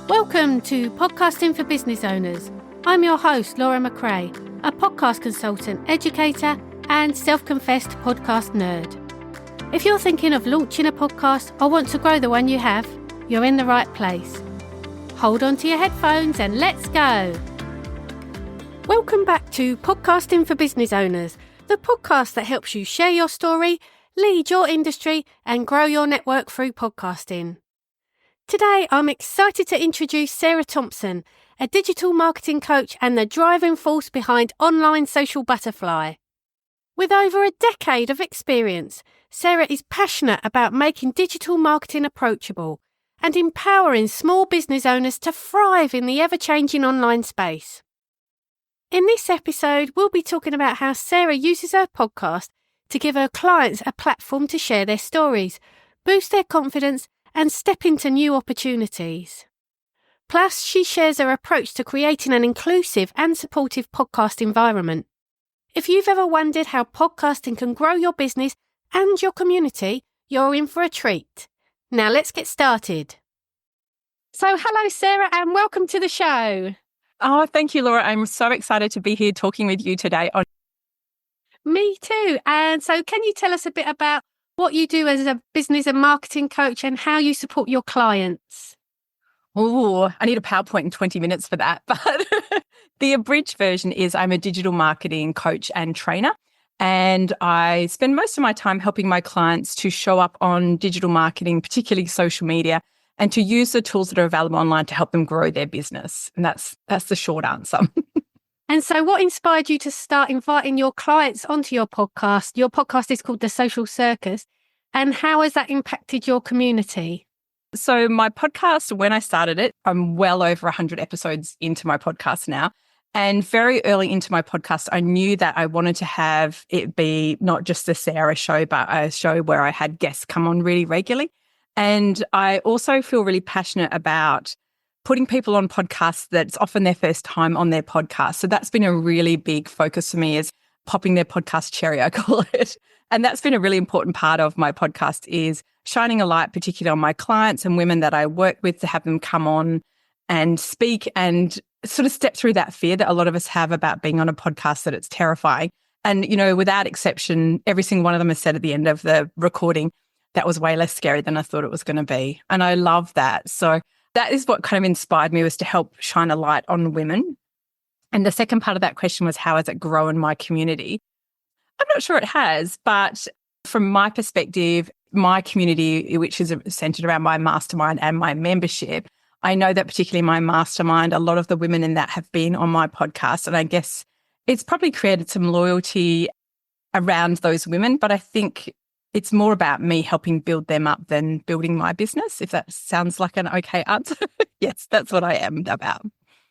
Welcome to Podcasting for Business Owners. I'm your host, Laura McRae, a podcast consultant, educator, and self-confessed podcast nerd. If you're thinking of launching a podcast or want to grow the one you have, you're in the right place. Hold on to your headphones and let's go. Welcome back to Podcasting for Business Owners, the podcast that helps you share your story, lead your industry, and grow your network through podcasting. Today, I'm excited to introduce Sarah Thomson, a digital marketing coach and the driving force behind Online Social Butterfly. With over a decade of experience, Sarah is passionate about making digital marketing approachable and empowering small business owners to thrive in the ever-changing online space. In this episode, we'll be talking about how Sarah uses her podcast to give her clients a platform to share their stories, boost their confidence, and step into new opportunities. Plus, she shares her approach to creating an inclusive and supportive podcast environment. If you've ever wondered how podcasting can grow your business and your community, you're in for a treat. Now let's get started. So hello, Sarah, and welcome to the show. Oh, thank you, Laura. I'm so excited to be here talking with you today. Me too. And so can you tell us a bit about what you do as a business and marketing coach and how you support your clients? Oh, I need a PowerPoint in 20 minutes for that. But the abridged version is I'm a digital marketing coach and trainer. And I spend most of my time helping my clients to show up on digital marketing, particularly social media, and to use the tools that are available online to help them grow their business. And that's the short answer. And so what inspired you to start inviting your clients onto your podcast? Your podcast is called the Social Circus. And how has that impacted your community? So my podcast, when I started it, I'm well over 100 episodes into my podcast now. And very early into my podcast, I knew that I wanted to have it be not just the Sarah show, but a show where I had guests come on really regularly. And I also feel really passionate about putting people on podcasts that's often their first time on their podcast. So that's been a really big focus for me, is popping their podcast cherry, I call it. And that's been a really important part of my podcast, is shining a light, particularly on my clients and women that I work with, to have them come on and speak and sort of step through that fear that a lot of us have about being on a podcast, that it's terrifying. And, you know, without exception, every single one of them has said at the end of the recording, that was way less scary than I thought it was going to be. And I love that. So that is what kind of inspired me, was to help shine a light on women. And the second part of that question was, how has it grown my community? I'm not sure it has, but from my perspective, my community, which is centered around my mastermind and my membership, I know that particularly my mastermind, a lot of the women in that have been on my podcast. And I guess it's probably created some loyalty around those women. But I think it's more about me helping build them up than building my business, if that sounds like an okay answer. Yes, that's what I am about.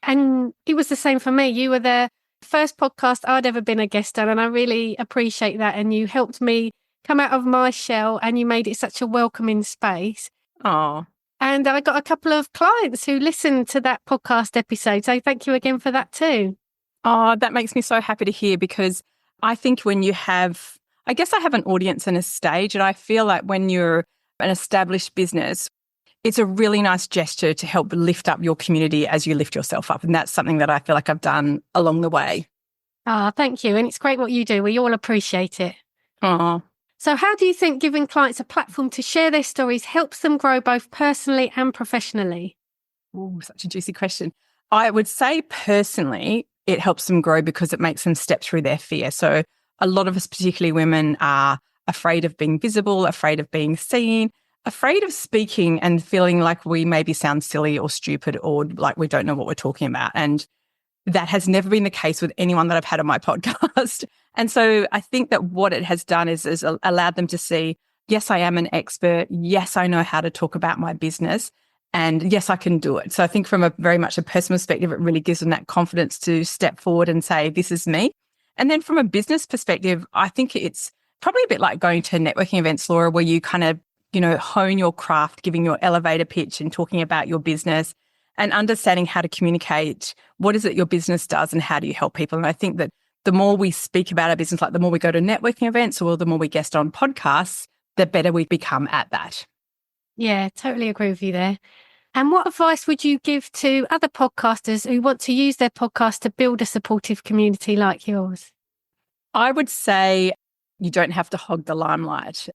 And it was the same for me. You were the first podcast I'd ever been a guest on, and I really appreciate that. And you helped me come out of my shell, and you made it such a welcoming space. Oh. And I got a couple of clients who listened to that podcast episode. So thank you again for that too. Oh, that makes me so happy to hear, because I think when you have, I guess I have an audience and a stage, and I feel like when you're an established business, it's a really nice gesture to help lift up your community as you lift yourself up. And that's something that I feel like I've done along the way. Ah, thank you. And it's great what you do. We all appreciate it. Oh. So how do you think giving clients a platform to share their stories helps them grow both personally and professionally? Oh, such a juicy question. I would say personally, it helps them grow because it makes them step through their fear. So a lot of us, particularly women, are afraid of being visible, afraid of being seen, afraid of speaking and feeling like we maybe sound silly or stupid or like we don't know what we're talking about. And that has never been the case with anyone that I've had on my podcast. And so I think that what it has done is allowed them to see, yes, I am an expert. Yes, I know how to talk about my business. And yes, I can do it. So I think from a very much a personal perspective, it really gives them that confidence to step forward and say, this is me. And then from a business perspective, I think it's probably a bit like going to networking events, Laura, where you kind of, you know, hone your craft, giving your elevator pitch and talking about your business and understanding how to communicate what is it your business does and how do you help people. And I think that the more we speak about our business, like the more we go to networking events or the more we guest on podcasts, the better we become at that. Yeah, totally agree with you there. And what advice would you give to other podcasters who want to use their podcast to build a supportive community like yours? I would say you don't have to hog the limelight.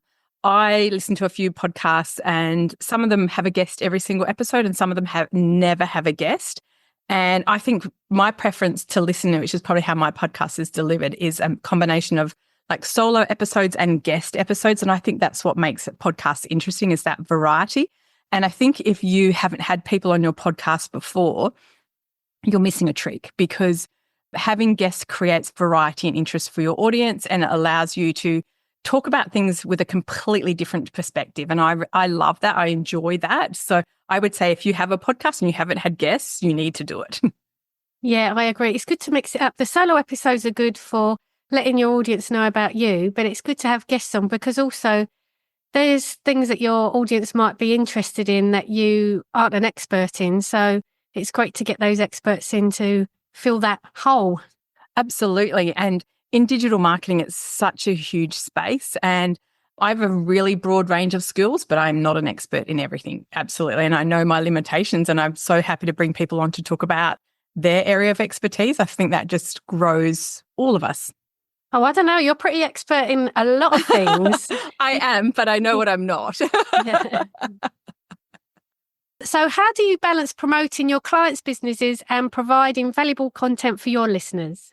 I listen to a few podcasts and some of them have a guest every single episode and some of them never have a guest. And I think my preference to listen, which is probably how my podcast is delivered, is a combination of like solo episodes and guest episodes. And I think that's what makes podcasts interesting, is that variety. And I think if you haven't had people on your podcast before, you're missing a trick, because having guests creates variety and interest for your audience, and it allows you to talk about things with a completely different perspective. And I love that. I enjoy that. So I would say if you have a podcast and you haven't had guests, you need to do it. Yeah, I agree. It's good to mix it up. The solo episodes are good for letting your audience know about you, but it's good to have guests on because also there's things that your audience might be interested in that you aren't an expert in. So it's great to get those experts in to fill that hole. Absolutely. And in digital marketing, it's such a huge space. And I have a really broad range of skills, but I'm not an expert in everything. Absolutely. And I know my limitations, and I'm so happy to bring people on to talk about their area of expertise. I think that just grows all of us. Oh, I don't know. You're pretty expert in a lot of things. I am, but I know what I'm not. Yeah. So how do you balance promoting your clients' businesses and providing valuable content for your listeners?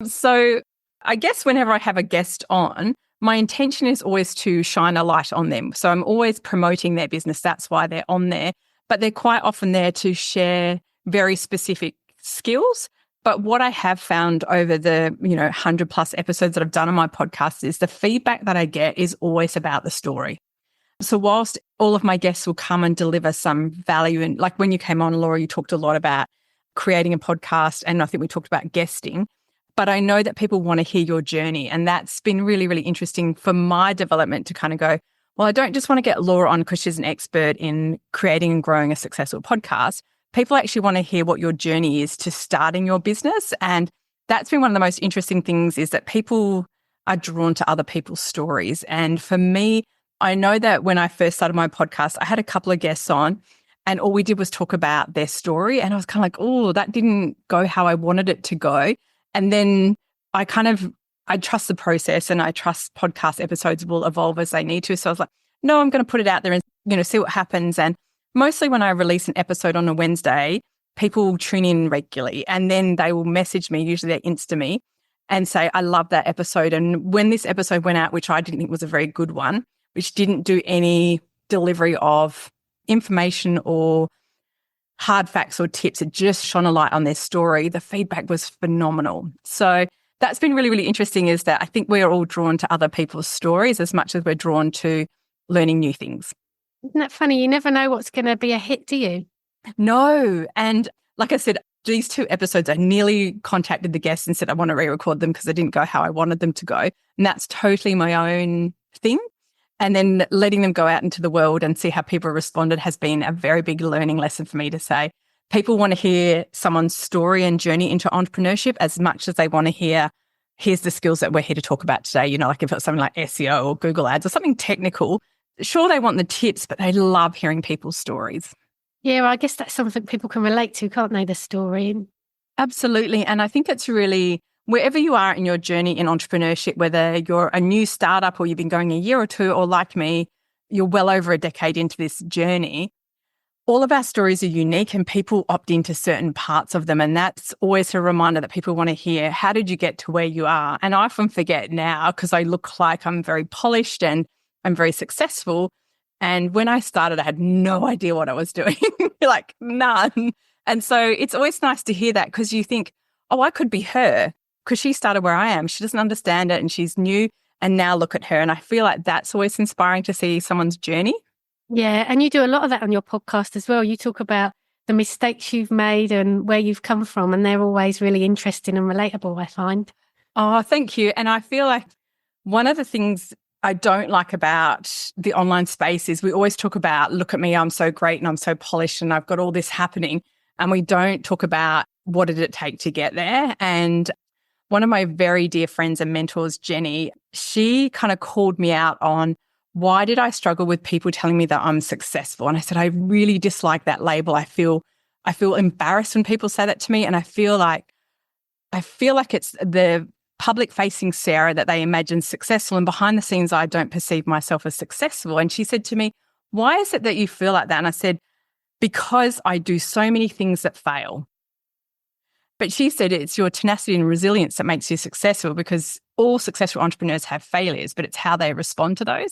So I guess whenever I have a guest on, my intention is always to shine a light on them. So I'm always promoting their business. That's why they're on there. But they're quite often there to share very specific skills. But what I have found over the 100 plus episodes that I've done on my podcast is the feedback that I get is always about the story. So whilst all of my guests will come and deliver some value, and like when you came on, Laura, you talked a lot about creating a podcast, and I think we talked about guesting. But I know that people want to hear your journey. And that's been really, really interesting for my development to kind of go, well, I don't just want to get Laura on because she's an expert in creating and growing a successful podcast. People actually want to hear what your journey is to starting your business. And that's been one of the most interesting things, is that people are drawn to other people's stories. And for me, I know that when I first started my podcast, I had a couple of guests on and all we did was talk about their story. And I was kind of like, oh, that didn't go how I wanted it to go. And then I trust the process, and I trust podcast episodes will evolve as they need to. So I was like, no, I'm going to put it out there and, see what happens. And mostly when I release an episode on a Wednesday, people will tune in regularly and then they will message me, usually they Insta me, and say, I love that episode. And when this episode went out, which I didn't think was a very good one, which didn't do any delivery of information or hard facts or tips, it just shone a light on their story. The feedback was phenomenal. So that's been really, really interesting, is that I think we're all drawn to other people's stories as much as we're drawn to learning new things. Isn't that funny? You never know what's going to be a hit, do you? No. And like I said, these 2 episodes, I nearly contacted the guests and said I want to re-record them because they didn't go how I wanted them to go. And that's totally my own thing. And then letting them go out into the world and see how people responded has been a very big learning lesson for me, to say people want to hear someone's story and journey into entrepreneurship as much as they want to hear, here's the skills that we're here to talk about today. Like if it's something like SEO or Google Ads or something technical, sure, they want the tips, but they love hearing people's stories. Yeah, well, I guess that's something people can relate to, can't they, the story? Absolutely. And I think it's really, wherever you are in your journey in entrepreneurship, whether you're a new startup or you've been going a year or 2, or like me, you're well over a decade into this journey, all of our stories are unique and people opt into certain parts of them. And that's always a reminder that people want to hear, how did you get to where you are? And I often forget now because I look like I'm very polished and I'm very successful. And when I started, I had no idea what I was doing, like none. And so it's always nice to hear that, because you think, oh, I could be her, because she started where I am. She doesn't understand it and she's new. And now look at her. And I feel like that's always inspiring to see someone's journey. Yeah. And you do a lot of that on your podcast as well. You talk about the mistakes you've made and where you've come from. And they're always really interesting and relatable, I find. Oh, thank you. And I feel like one of the things I don't like about the online space is we always talk about, look at me, I'm so great and I'm so polished and I've got all this happening. And we don't talk about what did it take to get there. And one of my very dear friends and mentors, Jenny, she kind of called me out on why did I struggle with people telling me that I'm successful? And I said, I really dislike that label. I feel embarrassed when people say that to me. And I feel like it's the public facing Sarah that they imagine successful. And behind the scenes, I don't perceive myself as successful. And she said to me, why is it that you feel like that? And I said, because I do so many things that fail. But she said it's your tenacity and resilience that makes you successful, because all successful entrepreneurs have failures, but it's how they respond to those.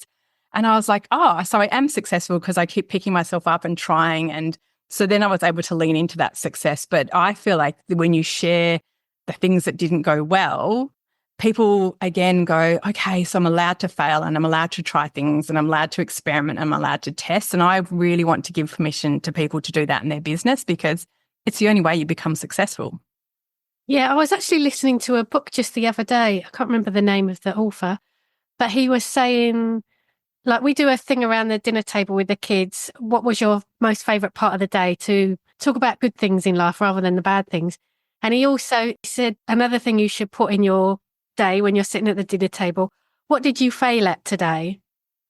And I was like, oh, so I am successful because I keep picking myself up and trying. And so then I was able to lean into that success. But I feel like when you share the things that didn't go well, people again go, okay, so I'm allowed to fail and I'm allowed to try things and I'm allowed to experiment and I'm allowed to test. And I really want to give permission to people to do that in their business, because it's the only way you become successful. Yeah, I was actually listening to a book just the other day. I can't remember the name of the author, but he was saying, like, we do a thing around the dinner table with the kids. What was your most favourite part of the day, to talk about good things in life rather than the bad things? And he also said another thing you should put in your day when you're sitting at the dinner table, what did you fail at today?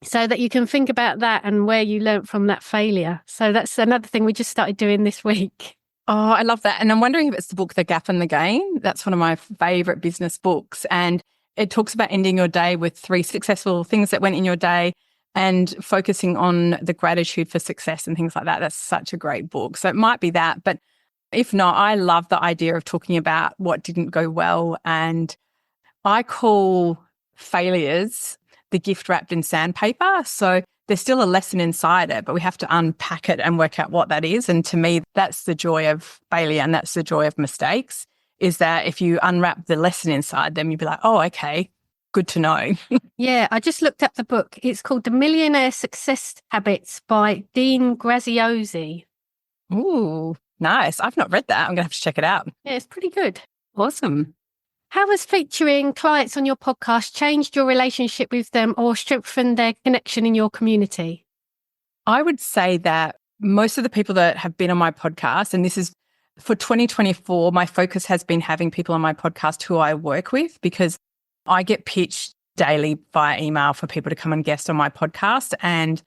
So that you can think about that and where you learnt from that failure. So that's another thing we just started doing this week. Oh, I love that. And I'm wondering if it's the book, The Gap and the Gain. That's one of my favourite business books. And it talks about ending your day with 3 successful things that went in your day and focusing on the gratitude for success and things like that. That's such a great book. So it might be that. But if not, I love the idea of talking about what didn't go well. And I call failures the gift wrapped in sandpaper. So there's still a lesson inside it, but we have to unpack it and work out what that is. And to me, that's the joy of failure and that's the joy of mistakes, is that if you unwrap the lesson inside them, you'd be like, oh, okay, good to know. Yeah, I just looked up the book. It's called The Millionaire Success Habits by Dean Graziosi. Ooh, nice. I've not read that. I'm going to have to check it out. Yeah, it's pretty good. Awesome. How has featuring clients on your podcast changed your relationship with them or strengthened their connection in your community? I would say that most of the people that have been on my podcast, and this is for 2024, my focus has been having people on my podcast who I work with, because I get pitched daily via email for people to come and guest on my podcast. And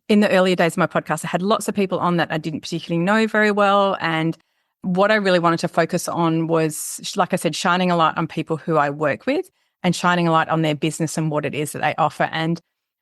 in the earlier days of my podcast, I had lots of people on that I didn't particularly know very well. And what I really wanted to focus on was, like I said, shining a light on people who I work with and shining a light on their business and what it is that they offer. And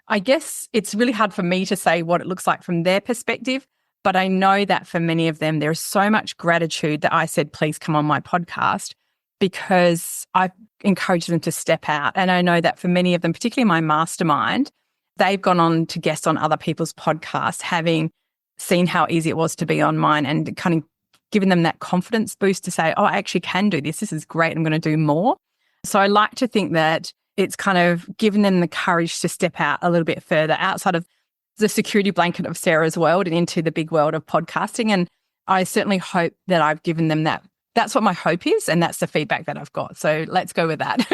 I guess it's really hard for me to say what it looks like from their perspective, but I know that for many of them, there is so much gratitude that I said, please come on my podcast, because I've encouraged them to step out. And I know that for many of them, particularly my mastermind, they've gone on to guest on other people's podcasts, having seen how easy it was to be on mine, and kind of given them that confidence boost to say, oh, I actually can do this. This is great. I'm going to do more. So I like to think that it's kind of given them the courage to step out a little bit further outside of the security blanket of Sarah's world and into the big world of podcasting. And I certainly hope that I've given them that. That's what my hope is. And that's the feedback that I've got. So let's go with that.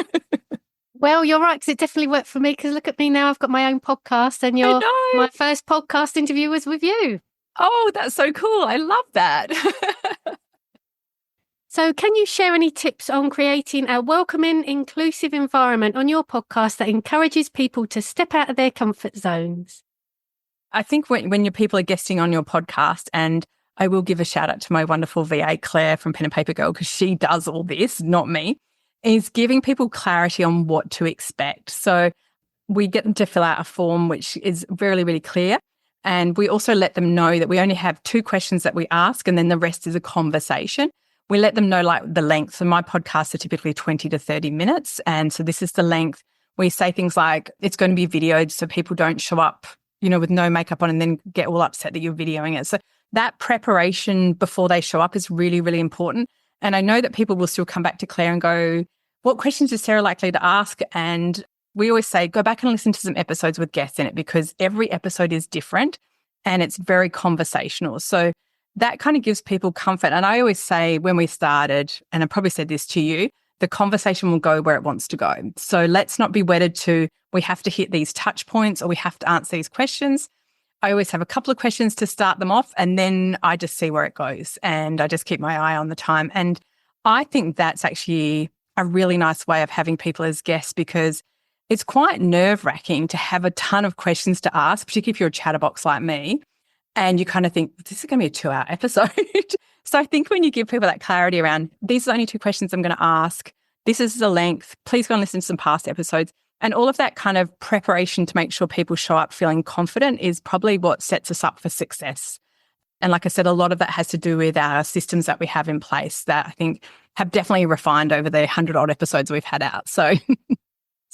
Well, you're right, because it definitely worked for me, because look at me now, I've got my own podcast, and my first podcast interview was with you. Oh, that's so cool. I love that. So can you share any tips on creating a welcoming, inclusive environment on your podcast that encourages people to step out of their comfort zones? I think when your people are guesting on your podcast, and I will give a shout out to my wonderful VA, Claire from Pen and Paper Girl, because she does all this, not me, is giving people clarity on what to expect. So we get them to fill out a form, which is really, really clear. And we also let them know that we only have 2 questions that we ask, and then the rest is a conversation. We let them know like the length. So my podcasts are typically 20 to 30 minutes. And so this is the length. We say things like, it's going to be videoed so people don't show up, with no makeup on and then get all upset that you're videoing it. So that preparation before they show up is really, really important. And I know that people will still come back to Claire and go, what questions is Sarah likely to ask? And we always say, go back and listen to some episodes with guests in it, because every episode is different and it's very conversational. So that kind of gives people comfort. And I always say when we started, and I probably said this to you, the conversation will go where it wants to go. So let's not be wedded to, we have to hit these touch points or we have to answer these questions. I always have a couple of questions to start them off, and then I just see where it goes and I just keep my eye on the time. And I think that's actually a really nice way of having people as guests, because it's quite nerve-wracking to have a ton of questions to ask, particularly if you're a chatterbox like me, and you kind of think, this is going to be a 2-hour episode. So I think when you give people that clarity around, these are the only 2 questions I'm going to ask, this is the length, please go and listen to some past episodes, and all of that kind of preparation to make sure people show up feeling confident is probably what sets us up for success. And like I said, a lot of that has to do with our systems that we have in place that I think have definitely refined over the 100-odd episodes we've had out. So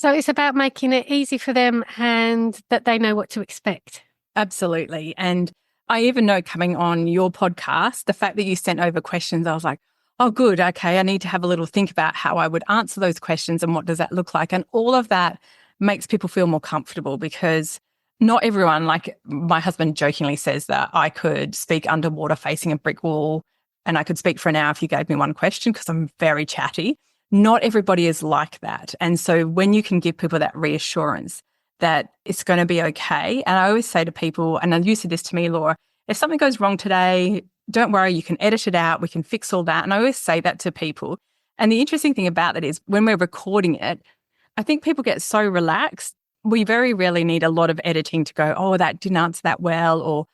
it's about making it easy for them and that they know what to expect. absolutely. And I even know coming on your podcast, the fact that you sent over questions, I was like, oh, good. Okay, I need to have a little think about how I would answer those questions and what does that look like. And all of that makes people feel more comfortable because not everyone, like my husband jokingly says that I could speak underwater facing a brick wall and I could speak for an hour if you gave me one question because I'm very chatty. Not everybody is like that. And so when you can give people that reassurance that it's going to be okay. And I always say to people, and you said this to me, Laura, if something goes wrong today, don't worry, you can edit it out. We can fix all that. And I always say that to people. And the interesting thing about that is when we're recording it, I think people get so relaxed. We very rarely need a lot of editing to go, oh, that didn't answer that well.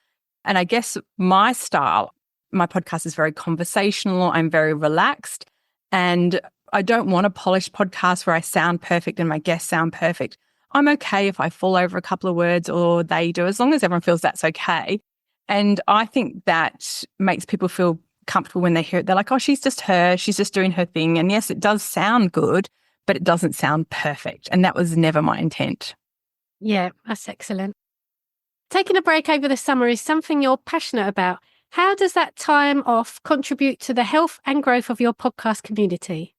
And I guess my style, my podcast is very conversational. I'm very relaxed. And I don't want a polished podcast where I sound perfect and my guests sound perfect. I'm okay if I fall over a couple of words or they do, as long as everyone feels that's okay. And I think that makes people feel comfortable when they hear it. They're like, oh, she's just her. She's just doing her thing. And yes, it does sound good, but it doesn't sound perfect. And that was never my intent. Yeah, that's excellent. Taking a break over the summer is something you're passionate about. How does that time off contribute to the health and growth of your podcast community?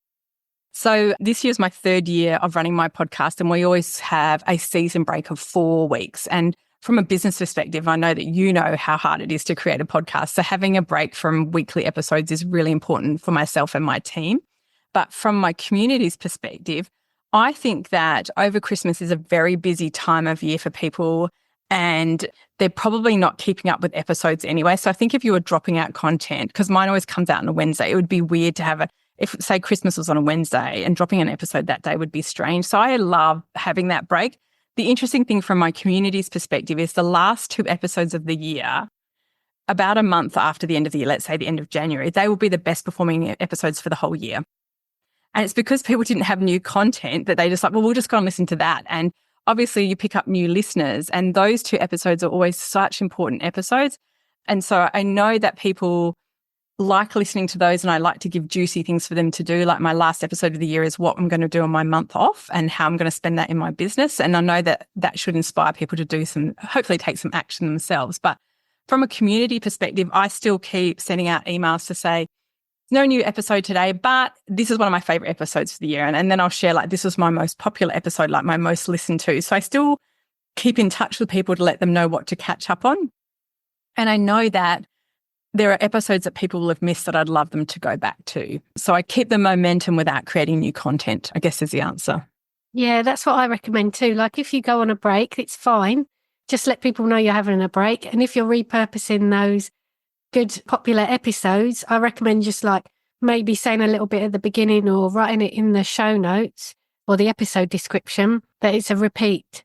So this year's my 3rd year of running my podcast, and we always have a season break of 4 weeks. And from a business perspective, I know that you know how hard it is to create a podcast. So having a break from weekly episodes is really important for myself and my team. But from my community's perspective, I think that over Christmas is a very busy time of year for people and they're probably not keeping up with episodes anyway. So I think if you were dropping out content, because mine always comes out on a Wednesday, it would be weird to have if say Christmas was on a Wednesday and dropping an episode that day would be strange. So I love having that break. The interesting thing from my community's perspective is the last 2 episodes of the year, about a month after the end of the year, let's say the end of January, they will be the best performing episodes for the whole year. And it's because people didn't have new content that they just like, well, we'll just go and listen to that. And obviously you pick up new listeners and those 2 episodes are always such important episodes. And so I know that people like listening to those and I like to give juicy things for them to do. Like my last episode of the year is what I'm going to do on my month off and how I'm going to spend that in my business. And I know that that should inspire people to do hopefully take some action themselves. But from a community perspective, I still keep sending out emails to say, no new episode today, but this is one of my favorite episodes for the year. And then I'll share like, this was my most popular episode, like my most listened to. So I still keep in touch with people to let them know what to catch up on. And I know that there are episodes that people will have missed that I'd love them to go back to. So I keep the momentum without creating new content, I guess is the answer. Yeah, that's what I recommend too. Like if you go on a break, it's fine. Just let people know you're having a break. And if you're repurposing those good popular episodes, I recommend just like maybe saying a little bit at the beginning or writing it in the show notes or the episode description that it's a repeat.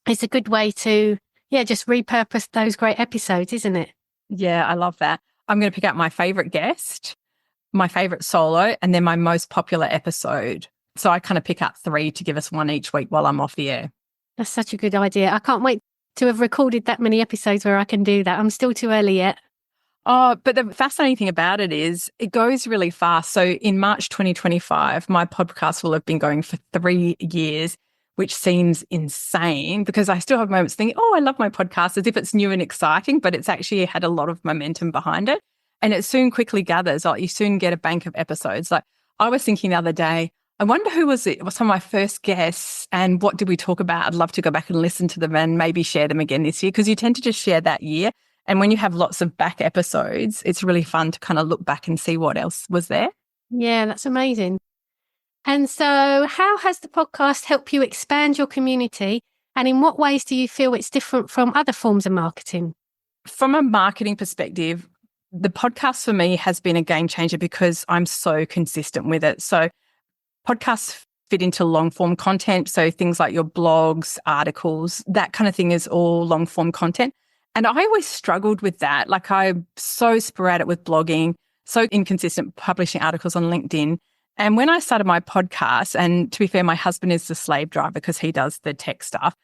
It's a good way to, just repurpose those great episodes, isn't it? Yeah, I love that. I'm going to pick out my favorite guest, my favorite solo, and then my most popular episode. So I kind of pick out 3 to give us one each week while I'm off the air. That's such a good idea. I can't wait to have recorded that many episodes where I can do that. I'm still too early yet. Oh, but the fascinating thing about it is it goes really fast. So in March 2025, my podcast will have been going for 3 years, which seems insane because I still have moments thinking, oh, I love my podcast as if it's new and exciting, but it's actually had a lot of momentum behind it. And it soon quickly gathers, like you soon get a bank of episodes. Like I was thinking the other day, I wonder who was some of my first guests and what did we talk about? I'd love to go back and listen to them and maybe share them again this year because you tend to just share that year. And when you have lots of back episodes, it's really fun to kind of look back and see what else was there. Yeah, that's amazing. And so how has the podcast helped you expand your community? And in what ways do you feel it's different from other forms of marketing? From a marketing perspective, the podcast for me has been a game changer because I'm so consistent with it. So podcasts fit into long form content. So things like your blogs, articles, that kind of thing is all long form content. And I always struggled with that. Like I'm so sporadic with blogging, so inconsistent publishing articles on LinkedIn. And when I started my podcast, and to be fair, my husband is the slave driver because he does the tech stuff.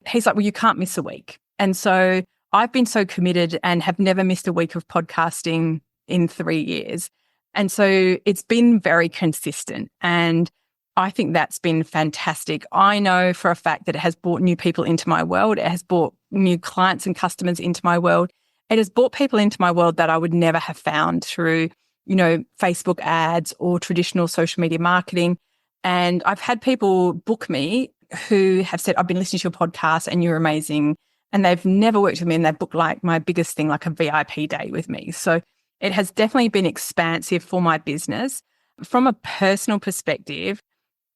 He's like, well, you can't miss a week. And so I've been so committed and have never missed a week of podcasting in 3 years. And so it's been very consistent. And I think that's been fantastic. I know for a fact that it has brought new people into my world. It has brought new clients and customers into my world. It has brought people into my world that I would never have found through, Facebook ads or traditional social media marketing. And I've had people book me who have said, I've been listening to your podcast and you're amazing. And they've never worked with me and they've booked like my biggest thing, like a VIP day with me. So it has definitely been expansive for my business. From a personal perspective,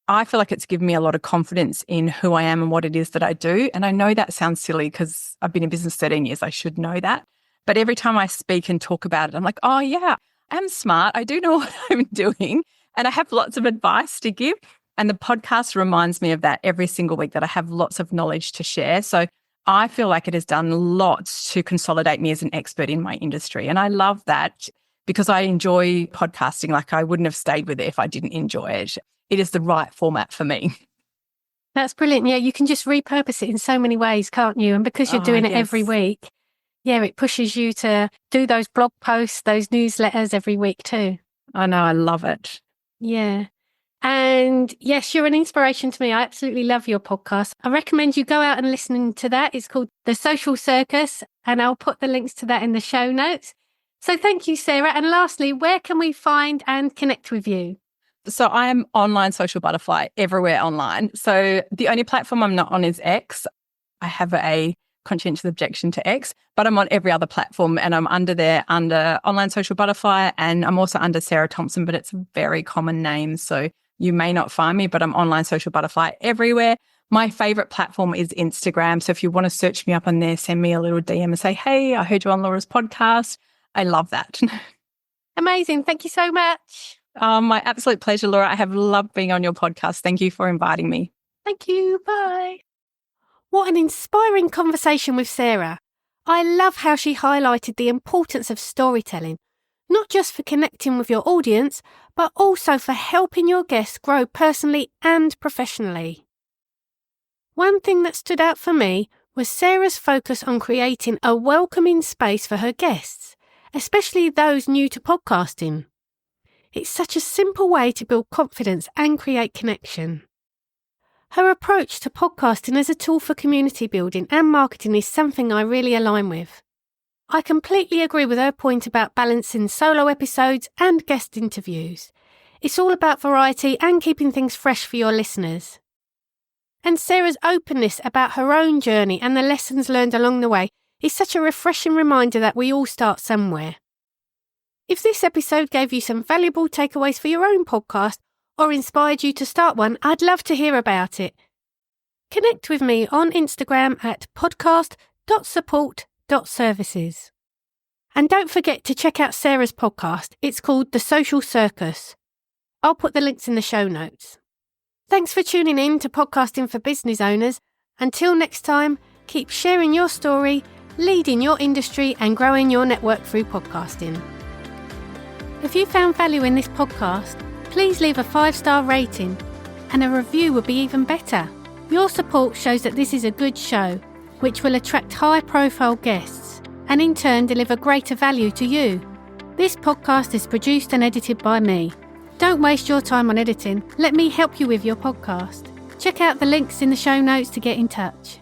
I feel like it's given me a lot of confidence in who I am and what it is that I do. And I know that sounds silly because I've been in business 13 years. I should know that. But every time I speak and talk about it, I'm like, oh yeah, I'm smart. I do know what I'm doing. And I have lots of advice to give. And the podcast reminds me of that every single week, that I have lots of knowledge to share. So I feel like it has done lots to consolidate me as an expert in my industry. And I love that because I enjoy podcasting. Like I wouldn't have stayed with it if I didn't enjoy it. It is the right format for me. That's brilliant. Yeah, you can just repurpose it in so many ways, can't you? And because you're doing it every week, it pushes you to do those blog posts, those newsletters every week too. I know, I love it. Yeah. And yes, you're an inspiration to me. I absolutely love your podcast. I recommend you go out and listen to that. It's called The Social Circus, and I'll put the links to that in the show notes. So thank you, Sarah. And lastly, where can we find and connect with you? So I am online social butterfly everywhere online. So the only platform I'm not on is X. I have a conscientious objection to X, but I'm on every other platform and I'm under online social butterfly, and I'm also under Sarah Thomson, but it's a very common name. So you may not find me, but I'm online social butterfly everywhere. My favorite platform is Instagram. So if you want to search me up on there, send me a little DM and say, hey, I heard you on Laura's podcast. I love that. Amazing. Thank you so much. My absolute pleasure, Laura. I have loved being on your podcast. Thank you for inviting me. Thank you. Bye. What an inspiring conversation with Sarah. I love how she highlighted the importance of storytelling, not just for connecting with your audience, but also for helping your guests grow personally and professionally. One thing that stood out for me was Sarah's focus on creating a welcoming space for her guests, especially those new to podcasting. It's such a simple way to build confidence and create connection. Her approach to podcasting as a tool for community building and marketing is something I really align with. I completely agree with her point about balancing solo episodes and guest interviews. It's all about variety and keeping things fresh for your listeners. And Sarah's openness about her own journey and the lessons learned along the way is such a refreshing reminder that we all start somewhere. If this episode gave you some valuable takeaways for your own podcast or inspired you to start one, I'd love to hear about it. Connect with me on Instagram at podcast.support.services. And don't forget to check out Sarah's podcast. It's called The Social Circus. I'll put the links in the show notes. Thanks for tuning in to Podcasting for Business Owners. Until next time, keep sharing your story, leading your industry and growing your network through podcasting. If you found value in this podcast, please leave a 5-star rating, and a review would be even better. Your support shows that this is a good show, which will attract high-profile guests and in turn deliver greater value to you. This podcast is produced and edited by me. Don't waste your time on editing. Let me help you with your podcast. Check out the links in the show notes to get in touch.